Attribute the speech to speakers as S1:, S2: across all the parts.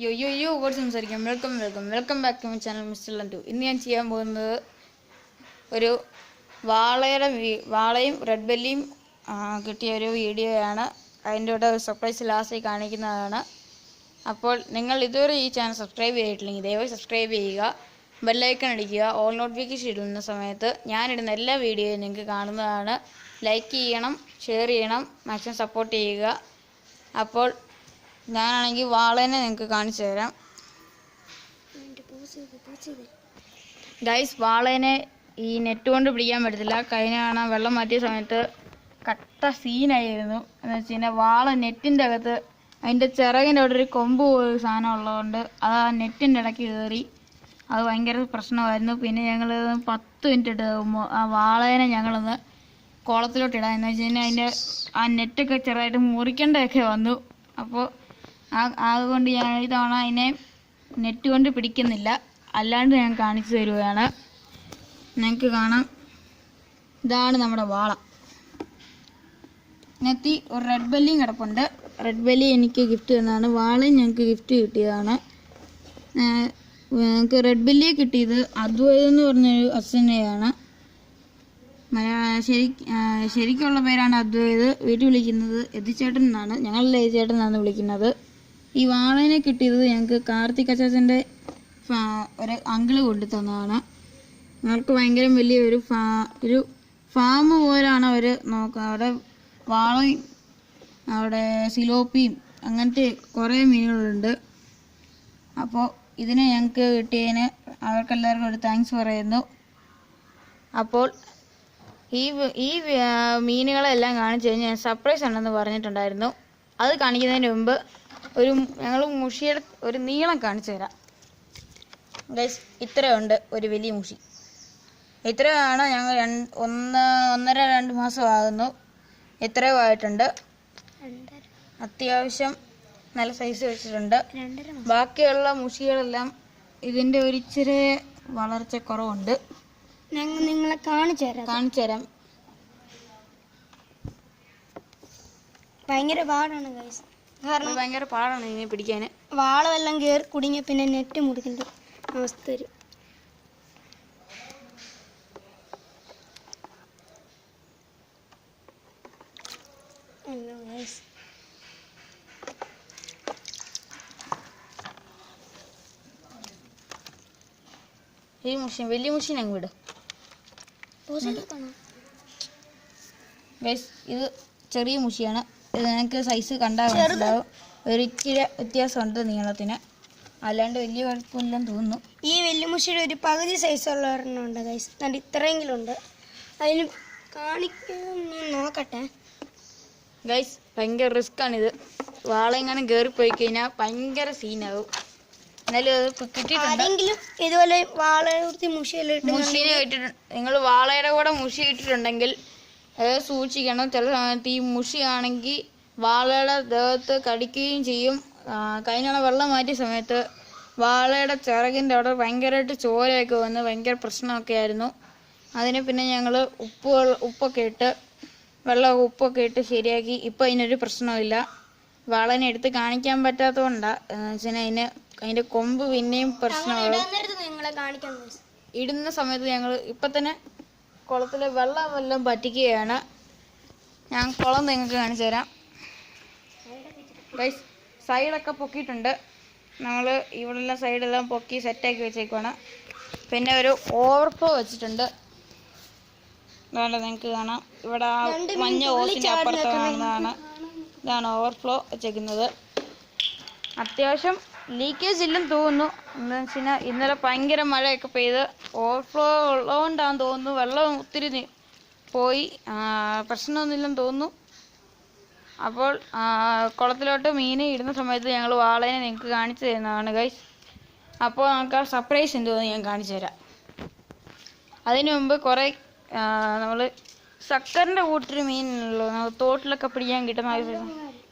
S1: യോ കുറച്ച് സംസാരിക്കാം. Welcome back to my channel mister Landu. ഇന്ന് ഞാൻ ചെയ്യാൻ പോകുന്നത് ഒരു വാളയും റെഡ് ബെല്ലിയും കിട്ടിയ ഒരു വീഡിയോയാണ്. അതിൻ്റെ കൂടെ ഒരു സർപ്രൈസ് ലാസ്റ്റിൽ കാണിക്കുന്നതാണ്. അപ്പോൾ നിങ്ങൾ ഇതുവരെ ഈ ചാനൽ സബ്സ്ക്രൈബ് ചെയ്തിട്ടില്ലെങ്കിൽ ദയവായി സബ്സ്ക്രൈബ് ചെയ്യുക, ബെല്ലൈക്കൺ അടിക്കുക. ഓൾ നോട്ടിഫിക്കേഷൻ ഇടുന്ന സമയത്ത് ഞാനിടുന്ന എല്ലാ വീഡിയോയും നിങ്ങൾക്ക് കാണുന്നതാണ്. ലൈക്ക് ചെയ്യണം, ഷെയർ ചെയ്യണം, മാക്സിമം സപ്പോർട്ട് ചെയ്യുക. അപ്പോൾ ഞാനാണെങ്കിൽ വാളേനെ നിങ്ങൾക്ക് കാണിച്ചു തരാം. ഗൈസ്, വാളേനെ ഈ നെറ്റ് കൊണ്ട് പിടിക്കാൻ പറ്റത്തില്ല. കഴിഞ്ഞ കാണാൻ വെള്ളം മാറ്റിയ സമയത്ത് കട്ട സീനായിരുന്നു. എന്ന് വെച്ച് കഴിഞ്ഞാൽ വാള നെറ്റിൻ്റെ അകത്ത് അതിൻ്റെ ചിറകിൻ്റെ അവിടെ ഒരു കൊമ്പ് പോയ സാധനം ഉള്ളതുകൊണ്ട് അത് ആ നെറ്റിൻ്റെ ഇടയ്ക്ക് കയറി. അത് ഭയങ്കര പ്രശ്നമായിരുന്നു. പിന്നെ ഞങ്ങൾ 10 മിനിറ്റ് ഇട്ട് ആ വാളേനെ ഞങ്ങളൊന്ന് കുളത്തിലോട്ടിടാം. എന്ന് വെച്ച് കഴിഞ്ഞാൽ അതിൻ്റെ ആ നെറ്റൊക്കെ ചെറുതായിട്ട് മുറിക്കേണ്ടതൊക്കെ വന്നു. അപ്പോൾ അതുകൊണ്ട് ഞാൻ ഇതവണ അതിനെ നെറ്റ് കൊണ്ട് പിടിക്കുന്നില്ല, അല്ലാണ്ട് ഞാൻ കാണിച്ചു തരുകയാണ്. നിങ്ങൾക്ക് കാണാം, ഇതാണ് നമ്മുടെ വാള. ഇതിനകത്ത് ഒരു റെഡ് ബെല്ലിയും കിടപ്പുണ്ട്. റെഡ് ബെല്ലി എനിക്ക് ഗിഫ്റ്റ് തന്നതാണ്. വാളയും ഞങ്ങൾക്ക് ഗിഫ്റ്റ് കിട്ടിയതാണ്. ഞങ്ങൾക്ക് റെഡ് ബെല്ലിയെ കിട്ടിയത് അദ്വൈത് എന്ന് പറഞ്ഞൊരു അച്ഛനെയാണ്. ശരിക്കുള്ള പേരാണ് അദ്വൈത്. വീട്ടിൽ വിളിക്കുന്നത് എതിച്ചേട്ടൻ എന്നാണ്. ഞങ്ങളുടെ എതിച്ചേട്ടൻ എന്നാണ് വിളിക്കുന്നത്. ഈ വാളനെ കിട്ടിയത് ഞങ്ങൾക്ക് കാർത്തിക് അച്ചാച്ചൻ്റെ ഒരു അങ്കിള് കൊണ്ടു തന്നതാണ്. ഞങ്ങൾക്ക് ഭയങ്കര വലിയൊരു ഒരു ഫാം പോലാണ് അവർ നോക്കുക. അവിടെ വാളയും അവിടെ സിലോപ്പിയും അങ്ങനത്തെ കുറേ മീനുകളുണ്ട്. അപ്പോൾ ഇതിനെ ഞങ്ങൾക്ക് കിട്ടിയതിന് അവർക്കെല്ലാവർക്കും ഒരു താങ്ക്സ് പറയുന്നു. അപ്പോൾ ഈ മീനുകളെല്ലാം കാണിച്ചു കഴിഞ്ഞാൽ സർപ്രൈസ് ഉണ്ടെന്ന് പറഞ്ഞിട്ടുണ്ടായിരുന്നു. അത് കാണിക്കുന്നതിന് മുമ്പ് ഞങ്ങൾ മുഷിയുടെ ഒരു നീളം കാണിച്ചു തരാം. ഗൈസ്, ഇത്രയുണ്ട് ഒരു വലിയ മുഷി. ഇത്രയാണ്. ഞങ്ങൾ 1.5-2 മാസം ആകുന്നു. ഇത്രയോ ആയിട്ടുണ്ട്. അത്യാവശ്യം നല്ല സൈസ് വെച്ചിട്ടുണ്ട്. ബാക്കിയുള്ള മുഷികളെല്ലാം ഇതിൻ്റെ ഒരു ഇച്ചിരി വളർച്ച കുറവുണ്ട്.
S2: ഞങ്ങൾ നിങ്ങളെ കാണിച്ചു തരാം. ഭയങ്കര പാടാണ് ഗൈസ്. കാരണം
S1: ഭയങ്കര പാടാണ് ഇതിനെ പിടിക്കാൻ.
S2: വാളമെല്ലാം കയറി കുടുങ്ങിയ പിന്നെ നെറ്റ് മുറിക്കേണ്ട അവസ്ഥ വരും.
S1: ഈ വലിയ മുഷീൻ അങ്ങ് വിടും. ഗൈസ്, ഇത് ചെറിയ മുഷിയാണ്. ഇത് നിങ്ങൾക്ക് സൈസ് കണ്ടാൽ മനസ്സിലാവും. ഒരു ഇച്ചിരി വ്യത്യാസമുണ്ട് നീളത്തിന്, അല്ലാണ്ട് വലിയ കുഴപ്പമില്ലെന്ന് തോന്നുന്നു.
S2: ഈ വലിയ മുഷിയുടെ ഒരു പകുതി സൈസുള്ള ഒരെണ്ണമുണ്ട് ഗൈസ്. നല്ല ഇത്രയെങ്കിലും ഉണ്ട്. അതിന് കാണിക്കാൻ ഞാൻ നോക്കട്ടെ.
S1: ഗൈസ്, ഭയങ്കര റിസ്ക്കാണിത്. വാളെങ്ങാനും കയറിപ്പോയി കഴിഞ്ഞാൽ ഭയങ്കര സീനാവും. എന്നാലും അത് കിട്ടിയിട്ടുണ്ട്.
S2: ഇതുപോലെ മുഷീനെ
S1: ഇട്ടിട്ടുണ്ട്. നിങ്ങൾ വാളയുടെ കൂടെ മുഷി ഇട്ടിട്ടുണ്ടെങ്കിൽ സൂക്ഷിക്കണം. ചില സമയത്ത് ഈ മുഷിയാണെങ്കിൽ വാളയുടെ ദേഹത്ത് കടിക്കുകയും ചെയ്യും. കഴിഞ്ഞ വെള്ളം മാറ്റിയ സമയത്ത് വാളയുടെ ചിറകിൻ്റെ അവിടെ ഭയങ്കരമായിട്ട് ചോരയൊക്കെ വന്ന് ഭയങ്കര പ്രശ്നമൊക്കെ ആയിരുന്നു. അതിന് പിന്നെ ഞങ്ങൾ ഉപ്പൊക്കെ ഇട്ട് ഉപ്പൊക്കെ ഇട്ട് ശരിയാക്കി. ഇപ്പം അതിനൊരു പ്രശ്നമില്ല. വാളനെ എടുത്ത് കാണിക്കാൻ പറ്റാത്തതുകൊണ്ടാണ്. എന്ന് വെച്ചാൽ അതിൻ്റെ കൊമ്പ് പിന്നെയും പ്രശ്നമാകും. ഇടുന്ന സമയത്ത് ഞങ്ങൾ ഇപ്പം തന്നെ കുളത്തിൽ വെള്ളമെല്ലാം പറ്റിക്കുകയാണ്. ഞാൻ കുളം നിങ്ങൾക്ക് കാണിച്ചു തരാം. ഗൈസ്, സൈഡൊക്കെ പൊക്കിയിട്ടുണ്ട്. നമ്മൾ ഇവിടെയുള്ള സൈഡെല്ലാം പൊക്കി സെറ്റാക്കി വെച്ചേക്കുവാണ്. പിന്നെ ഒരു ഓവർഫ്ലോ വെച്ചിട്ടുണ്ട്. അതുകൊണ്ട് നിങ്ങൾക്ക് കാണാം, ഇവിടെ ആ മഞ്ഞ ഓസിൻ്റെ അപ്പുറത്ത് കാണുന്നതാണ്. ഇതാണ് ഓവർഫ്ലോ വെച്ചേക്കുന്നത്. അത്യാവശ്യം ലീക്കേജ് ഇല്ലെന്ന് തോന്നുന്നു. എന്താണെന്ന് വെച്ച് കഴിഞ്ഞാൽ ഇന്നലെ ഭയങ്കര മഴയൊക്കെ പെയ്ത് ഓവർഫ്ലോ ഉള്ളതുകൊണ്ടാണെന്ന് തോന്നുന്നു. വെള്ളം ഒത്തിരി പോയി, പ്രശ്നമൊന്നുമില്ലെന്ന് തോന്നുന്നു. അപ്പോൾ കുളത്തിലോട്ട് മീൻ ഇടുന്ന സമയത്ത് ഞങ്ങൾ വാളേനെ നിങ്ങൾക്ക് കാണിച്ചു തരുന്നതാണ് ഗൈസ്. അപ്പോൾ നമുക്ക് ആ സർപ്രൈസ് എന്തോന്ന് ഞാൻ കാണിച്ചു തരാം. അതിനു മുമ്പ് കുറേ നമ്മൾ സക്കറിൻ്റെ കൂട്ടൊരു മീനുള്ളൂ, തോട്ടിലൊക്കെ പിടിക്കാൻ കിട്ടുന്ന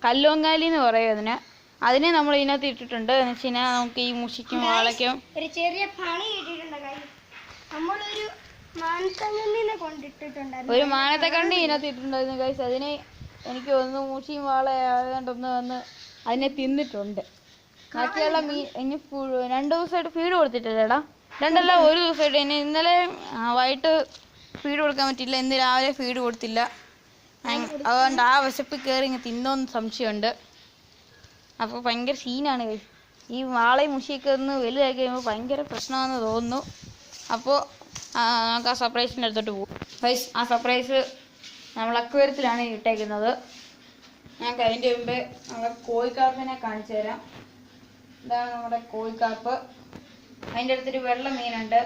S1: കല്ലോങ്കാലി എന്ന് പറയും അതിനെ നമ്മൾ ഇതിനകത്ത് ഇട്ടിട്ടുണ്ട്. എന്ന് വെച്ച് കഴിഞ്ഞാൽ നമുക്ക് ഈ മുഷിക്കും വാളയ്ക്കും
S2: ഒരു ചെറിയ പണി കിട്ടിയിട്ടുണ്ട്.
S1: ഒരു മാനത്തക്കണ്ണി ഇതിനകത്ത് ഇട്ടിട്ടുണ്ടായിരുന്നു ഗൈസ്. അതിനെ എനിക്ക് തോന്നുന്നു മുഷിയും വാള ആയതുകൊണ്ടൊന്ന് വന്ന് അതിനെ തിന്നിട്ടുണ്ട്. ബാക്കിയുള്ള ഇനി 2 ദിവസമായിട്ട് ഫീഡ് കൊടുത്തിട്ടില്ലേടാ? 2 അല്ല 1 ദിവസമായിട്ട്. ഇനി ഇന്നലെ വൈകിട്ട് ഫീഡ് കൊടുക്കാൻ പറ്റില്ല, ഇന്ന് രാവിലെ ഫീഡ് കൊടുത്തില്ല. അതുകൊണ്ട് ആ വിശപ്പിൽ കയറി ഇങ്ങനെ തിന്നോന്ന് സംശയമുണ്ട്. അപ്പോൾ ഭയങ്കര സീനാണ് ഗൈസ്. ഈ വാളയും മുഷിയൊക്കെ ഒന്ന് വലുതാക്കി കഴിയുമ്പോൾ ഭയങ്കര പ്രശ്നമാണെന്ന് തോന്നുന്നു. അപ്പോൾ നമുക്ക് ആ സർപ്രൈസിൻ്റെ അടുത്തോട്ട് പോകും ഗൈസ്. ആ സർപ്രൈസ് നമ്മൾ അക്വേറിയത്തിലാണ് ഇട്ടേക്കുന്നത്. ഞങ്ങൾക്ക് അതിൻ്റെ മുമ്പേ നമ്മുടെ കോഴിക്കാപ്പിനെ കാണിച്ചു തരാം. ഇതാണ് നമ്മുടെ കോഴിക്കാപ്പ്. അതിൻ്റെ അടുത്തൊരു വെള്ള മീനുണ്ട്.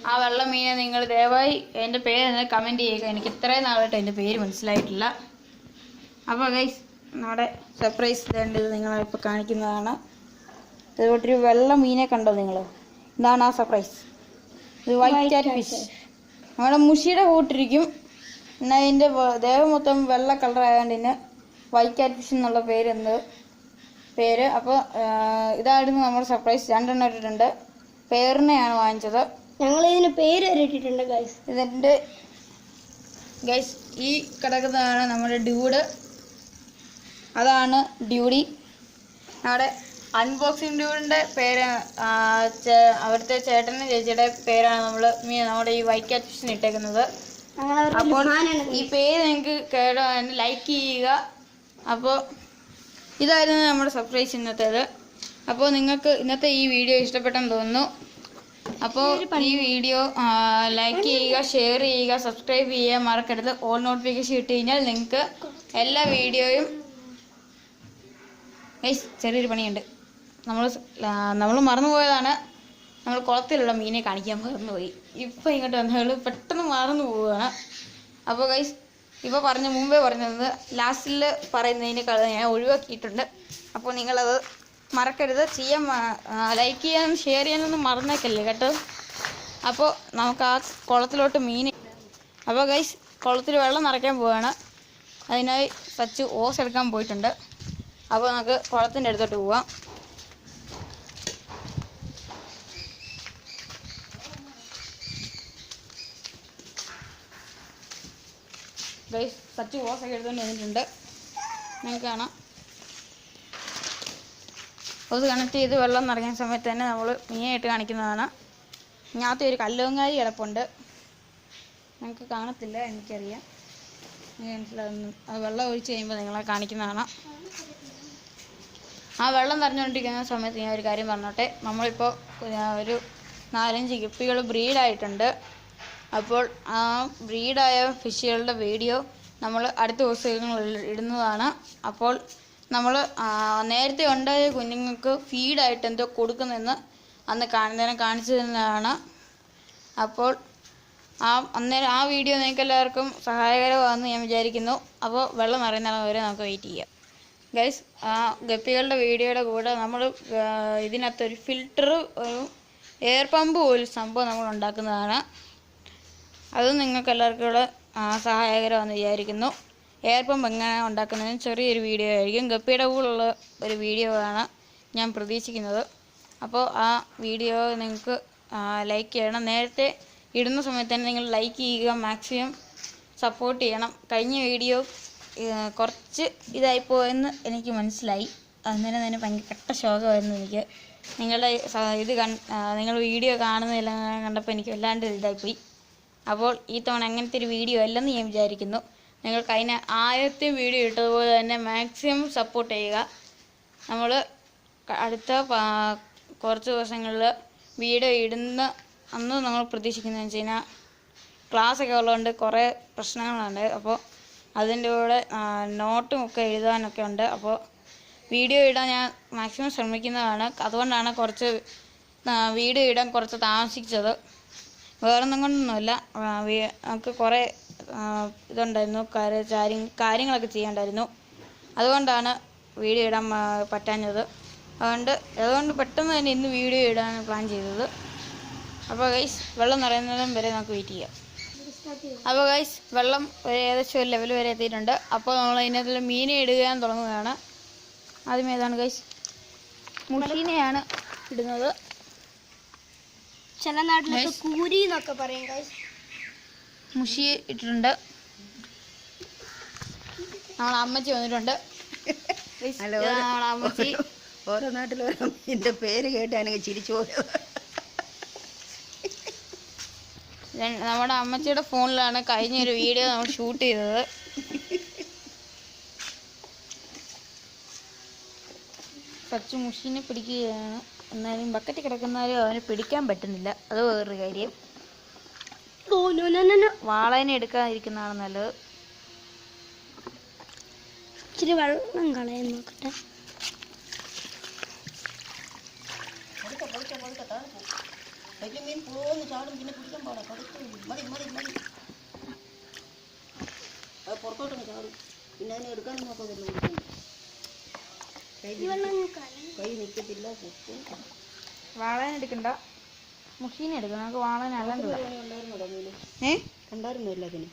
S1: ആ വെള്ള മീനെ നിങ്ങൾ ദയവായി എൻ്റെ പേര് കമൻറ്റ് ചെയ്യുക. എനിക്ക് ഇത്രയും നാളായിട്ട് എൻ്റെ പേര് മനസ്സിലായിട്ടില്ല. അപ്പോൾ ഗൈസ് നമ്മുടെ സർപ്രൈസ് ഇത് നിങ്ങളിപ്പോൾ കാണിക്കുന്നതാണ്. ഇതുപോട്ടൊരു വെള്ള മീനെ കണ്ടോ നിങ്ങൾ? ഇതാണ് ആ സർപ്രൈസ്. ഇത് വൈറ്റ് ക്യാറ്റ് ഫിഷ്. നമ്മുടെ മുഷിയുടെ കൂട്ടിരിക്കും. എന്നാൽ അതിൻ്റെ ദേഹം മൊത്തം വെള്ള കളർ ആയതുകൊണ്ട് തന്നെ വൈറ്റ് ക്യാറ്റ് ഫിഷ് എന്നുള്ള പേര്. അപ്പോൾ ഇതായിരുന്നു നമ്മുടെ സർപ്രൈസ്. 2 എണ്ണം ഇട്ടിട്ടുണ്ട്. പേരിനെയാണ് വാങ്ങിച്ചത്.
S2: ഞങ്ങൾ ഇതിന് പേര് വരെ ഇട്ടിട്ടുണ്ട് ഗൈസ്.
S1: ഇതിൻ്റെ ഗൈസ് ഈ കിടക്കുന്നതാണ് നമ്മുടെ ഡ്യൂഡ്. അതാണ് ഡ്യൂഡി. നമ്മുടെ അൺബോക്സിങ് ഡ്യൂഡിൻ്റെ പേര് അവിടുത്തെ ചേട്ടനും ചേച്ചിയുടെ പേരാണ് നമ്മുടെ ഈ വൈറ്റ് ക്യാറ്റ് ഫിഷിന് ഇട്ടേക്കുന്നത്. അപ്പോൾ ഈ പേര് നിങ്ങൾക്ക് കേടാൻ ലൈക്ക് ചെയ്യുക. അപ്പോൾ ഇതായിരുന്നു നമ്മുടെ സർപ്രൈസ് ഇന്നത്തേത്. അപ്പോൾ നിങ്ങൾക്ക് ഇന്നത്തെ ഈ വീഡിയോ ഇഷ്ടപ്പെട്ടെന്ന് തോന്നുന്നു. അപ്പോൾ ഈ വീഡിയോ ലൈക്ക് ചെയ്യുക, ഷെയർ ചെയ്യുക, സബ്സ്ക്രൈബ് ചെയ്യുക മറക്കരുത്. ഓൾ നോട്ടിഫിക്കേഷൻ ഇട്ട് കഴിഞ്ഞാൽ നിങ്ങൾക്ക് എല്ലാ വീഡിയോയും ചെറിയൊരു പണിയുണ്ട്. നമ്മൾ മറന്നുപോയതാണ്. നമ്മൾ കുളത്തിലുള്ള മീനെ കാണിക്കാൻ മറന്നുപോയി. ഇപ്പോൾ ഇങ്ങോട്ട് വന്നവൾ പെട്ടെന്ന് മറന്നു പോവുകയാണ്. അപ്പോൾ ഗൈസ് ഇപ്പോൾ മുമ്പേ പറഞ്ഞത് ലാസ്റ്റിൽ പറയുന്നതിന് ഞാൻ ഒഴിവാക്കിയിട്ടുണ്ട്. അപ്പോൾ നിങ്ങളത് മറക്കരുത്. ലൈക്ക് ചെയ്യാനും ഷെയർ ചെയ്യാനൊന്നും മറന്നേക്കല്ലേ കേട്ടോ. അപ്പോൾ നമുക്ക് ആ കുളത്തിലോട്ട് അപ്പോൾ ഗൈസ് കുളത്തിൽ വെള്ളം നിറയ്ക്കാൻ പോവുകയാണ്. അതിനായി സച്ച് ഓസ് എടുക്കാൻ പോയിട്ടുണ്ട്. അപ്പോൾ നമുക്ക് കുളത്തിൻ്റെ അടുത്തോട്ട് പോവാം. ഗൈസ് സച്ച് ഓസൊക്കെ എടുത്തുകൊണ്ട് വന്നിട്ടുണ്ട്. നിങ്ങൾക്ക് കാണാം. ഓസ് കണക്ട് ചെയ്ത് വെള്ളം നിറയ്ക്കുന്ന സമയത്ത് തന്നെ നമ്മൾ മീനായിട്ട് കാണിക്കുന്നതാണ്. ഇതിനകത്ത് ഒരു കല്ലുവങ്ങാരി കിടപ്പുണ്ട്. നിങ്ങൾക്ക് കാണത്തില്ല, എനിക്കറിയാം. മനസ്സിലാകുന്നു. അത് വെള്ളം ഒഴിച്ച് കഴിയുമ്പോൾ നിങ്ങളെ കാണിക്കുന്നതാണ്. ആ വെള്ളം നിറഞ്ഞുകൊണ്ടിരിക്കുന്ന സമയത്ത് ഞാൻ ഒരു കാര്യം പറഞ്ഞോട്ടെ. നമ്മളിപ്പോൾ ഒരു 4-5 ഗപ്പികൾ ബ്രീഡായിട്ടുണ്ട്. അപ്പോൾ ആ ബ്രീഡായ ഫിഷുകളുടെ വീഡിയോ നമ്മൾ അടുത്ത ദിവസങ്ങളിൽ ഇടുന്നതാണ്. അപ്പോൾ നമ്മൾ നേരത്തെ ഉണ്ടായ കുഞ്ഞുങ്ങൾക്ക് ഫീഡായിട്ട് എന്തോ കൊടുക്കുന്നതെന്ന് അന്ന് കാണിച്ചു തന്നതാണ്. അപ്പോൾ അന്നേരം ആ വീഡിയോ നിങ്ങൾക്ക് എല്ലാവർക്കും സഹായകരമാണെന്ന് ഞാൻ വിചാരിക്കുന്നു. അപ്പോൾ വെള്ളം നിറയുന്ന വരെ നമുക്ക് വെയിറ്റ് ചെയ്യാം ഗൈസ്. ആ ഗപ്പികളുടെ വീഡിയോയുടെ കൂടെ നമ്മൾ ഇതിനകത്തൊരു ഫിൽറ്റർ, ഒരു എയർ പമ്പ് പോലും സംഭവം നമ്മൾ ഉണ്ടാക്കുന്നതാണ്. അത് നിങ്ങൾക്ക് എല്ലാവർക്കും കൂടെ സഹായകരമാണെന്ന് വിചാരിക്കുന്നു. എയർ പമ്പ് എങ്ങനെ ഉണ്ടാക്കുന്നതിന് ചെറിയൊരു വീഡിയോ ആയിരിക്കും. ഗപ്പിയുടെ കൂടെയുള്ള ഒരു വീഡിയോ ആണ് ഞാൻ പ്രതീക്ഷിക്കുന്നത്. അപ്പോൾ ആ വീഡിയോ നിങ്ങൾക്ക് ലൈക്ക് ചെയ്യണം. നേരത്തെ ഇടുന്ന സമയത്ത് തന്നെ നിങ്ങൾ ലൈക്ക് ചെയ്യുക, മാക്സിമം സപ്പോർട്ട് ചെയ്യണം. കഴിഞ്ഞ വീഡിയോ കുറച്ച് ഇതായിപ്പോയെന്ന് എനിക്ക് മനസ്സിലായി. അന്നേരം തന്നെ ഭയങ്കര കട്ട ശോകമായിരുന്നു എനിക്ക്. നിങ്ങളുടെ നിങ്ങൾ വീഡിയോ കാണുന്നില്ല കണ്ടപ്പോൾ എനിക്ക് വല്ലാണ്ട് ഇതായിപ്പോയി. അപ്പോൾ ഈ തവണ അങ്ങനത്തെ ഒരു വീഡിയോ അല്ലെന്ന് ഞാൻ വിചാരിക്കുന്നു. നിങ്ങൾക്ക് അതിന് ആദ്യത്തെ വീഡിയോ ഇട്ടതുപോലെ തന്നെ മാക്സിമം സപ്പോർട്ട് ചെയ്യുക. നമ്മൾ അടുത്ത കുറച്ച് ദിവസങ്ങളിൽ വീഡിയോ ഇടുന്ന അന്ന് നമ്മൾ പ്രതീക്ഷിക്കുന്നതെന്ന് വെച്ച് കഴിഞ്ഞാൽ ക്ലാസ്സൊക്കെ ഉള്ളതുകൊണ്ട് കുറേ പ്രശ്നങ്ങളുണ്ട്. അപ്പോൾ അതിൻ്റെ കൂടെ നോട്ടും ഒക്കെ എഴുതാനൊക്കെ ഉണ്ട്. അപ്പോൾ വീഡിയോ ഇടാൻ ഞാൻ മാക്സിമം ശ്രമിക്കുന്നതാണ്. അതുകൊണ്ടാണ് കുറച്ച് വീഡിയോ ഇടാൻ കുറച്ച് താമസിച്ചത്. വേറൊന്നും കൊണ്ടൊന്നുമില്ല. നമുക്ക് കുറേ ഇതുണ്ടായിരുന്നു, കാര്യങ്ങളൊക്കെ ചെയ്യണ്ടായിരുന്നു. അതുകൊണ്ടാണ് വീഡിയോ ഇടാൻ പറ്റാഞ്ഞത്. അതുകൊണ്ട് പെട്ടെന്ന് തന്നെ ഇന്ന് വീഡിയോ ഇടാൻ പ്ലാൻ ചെയ്തത്. അപ്പോൾ ഗൈസ് വെള്ളം നിറയുന്നതും വരെ നമുക്ക് വെയിറ്റ് ചെയ്യാം. അപ്പോൾ ഗൈസ് വെള്ളം ഏകദേശം ഒരു ലെവൽ വരെ എത്തിയിട്ടുണ്ട്. അപ്പോൾ നമ്മൾ അതിനകത്ത് മീനെ ഇടുകയാൻ തുടങ്ങുകയാണ്. ആദ്യം ഏതാണ് ഗൈസ്? മുഷീനെയാണ് ഇടുന്നത്.
S2: ചില നാട്ടിലൊക്കെ കൂരി എന്നൊക്കെ പറയും ഗൈസ്.
S1: മുഷി ഇട്ടിട്ടുണ്ട്. നമ്മളെ അമ്മച്ചി വന്നിട്ടുണ്ട്. നമ്മളെ അമ്മച്ചി
S3: ഓരോ നാട്ടിൽ ഓരോ മീനിൻ്റെ പേര് കേട്ടാണെങ്കിൽ ചിരിച്ചു പോയത്.
S1: നമ്മുടെ അമ്മച്ചിയുടെ ഫോണിലാണ് കഴിഞ്ഞൊരു വീഡിയോ നമ്മൾ ഷൂട്ട് ചെയ്തത്. സച്ചു മുഷീനെ പിടിക്കുകയാണ്. എന്നാലും ബക്കറ്റ് കിടക്കുന്നാലും അവന് പിടിക്കാൻ പറ്റുന്നില്ല. അത് വേറൊരു കാര്യം. വാളേനെ എടുക്കാതിരിക്കുന്നതാണ് നല്ലത്.
S2: ഇച്ചിരി വെള്ളം കളയാൻ നോക്കട്ടെ.
S3: വലിയ മീൻ പോന്ന് ചാടും, പിന്നെ പിടിക്കാൻ പാടാ. മതി മതി മതി, അത് പുറത്തോട്ടങ്ങ് ചാടും. പിന്നെ അതിനെ എടുക്കാനും നോക്കാൻ കൈ നിൽക്കത്തില്ല, പൊട്ടും.
S1: വാളേനെ എടുക്കണ്ട, മുഷീനെ എടുക്കണം. നമുക്ക് വാളേനെ അല്ലാണ്ട്
S3: ഉണ്ടായിരുന്നോ മീൻ? കണ്ടായിരുന്നോ എല്ലാത്തിനും?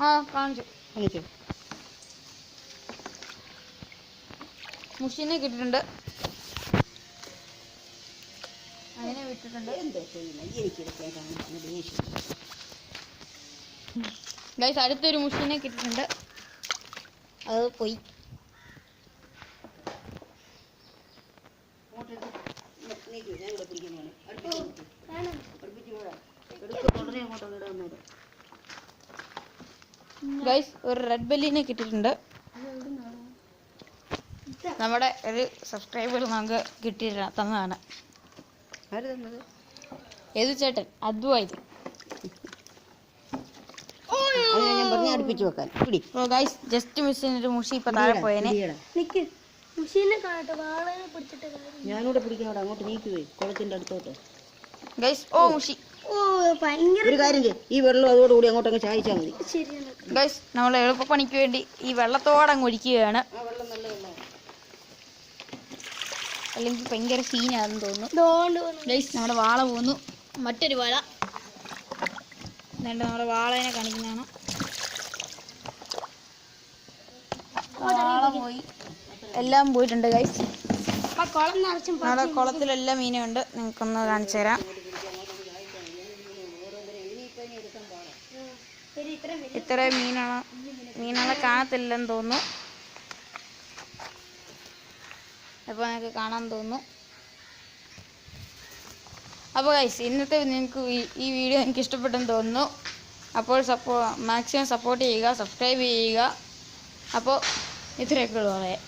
S1: ആ കാണിച്ചു.
S3: കാണിച്ചോ?
S1: മുഷീനെ കിട്ടിയിട്ടുണ്ട്, അതിനെ വിട്ടിട്ടുണ്ട്.
S3: എന്തോ ചെയ്യുന്നത് എനിക്കിതൊക്കെ കാണുന്നത് ദേഷ്യം.
S1: ഗൈസ് അടുത്തൊരു മുഷീനെ കിട്ടിയിട്ടുണ്ട്, അത് പോയി. ഗൈസ് ഒരു റെഡ് ബെല്ലിനെ കിട്ടിയിട്ടുണ്ട്. നമ്മുടെ ഒരു സബ്സ്ക്രൈബർ നമുക്ക് തന്നതാണ്.
S3: ആര് തന്നത്?
S1: ഏതു ചേട്ടൻ? അദ്വൈത്.
S3: ഞാൻ പറഞ്ഞ് അടുപ്പിച്ച് വെക്കാൻ. പിടി.
S1: ഗൈസ് ജസ്റ്റ് മിസ്സിനൊരു മുഷി ഇപ്പൊ താഴെ പോയേനെ.
S3: ഞാനൂടെ പിടിക്കാൻ അവിടെ അങ്ങോട്ട് നീക്കുവേ, കുളത്തിന്റെ അടുത്തോട്ട്.
S1: ഗൈസ് ഓ മുഷി.
S3: ഒരു കാര്യം ചെയ്യും, ഈ വെള്ളം അതോടുകൂടി അങ്ങോട്ട് അങ്ങ് ചായച്ചാൽ മതി.
S1: ഗൈസ് നമ്മൾ എളുപ്പപ്പണിക്ക് വേണ്ടി ഈ വെള്ളത്തോടെ അങ്ങ് ഒഴിക്കുകയാണ്.
S3: ആ വെള്ളം നല്ല വെള്ളം,
S1: അല്ലെങ്കിൽ ഭയങ്കര സീനാണെന്ന് തോന്നുന്നു. ഗൈസ് നമ്മുടെ വാള പോന്നു. മറ്റൊരു വാള എന്നിട്ട് നമ്മുടെ വാളേനെ കാണിക്കുന്നതാണ്. വാള പോയി, എല്ലാം പോയിട്ടുണ്ട് ഗൈസ്. നമ്മുടെ കുളത്തിലെല്ലാം മീനുണ്ട്, നിങ്ങൾക്കൊന്ന് കാണിച്ചു തരാം. ഇത്രയും മീനുകളെ കാണത്തില്ലെന്ന് തോന്നുന്നു. അപ്പോൾ നിങ്ങൾക്ക് കാണാൻ തോന്നുന്നു. അപ്പോൾ ഗൈസ് ഇന്നത്തെ നിങ്ങൾക്ക് ഈ വീഡിയോ എനിക്ക് ഇഷ്ടപ്പെട്ടെന്ന് തോന്നുന്നു. അപ്പോൾ മാക്സിമം സപ്പോർട്ട് ചെയ്യുക, സബ്സ്ക്രൈബ് ചെയ്യുക. അപ്പോൾ ഇത്രയൊക്കെ ഉള്ളൂ പറയാം.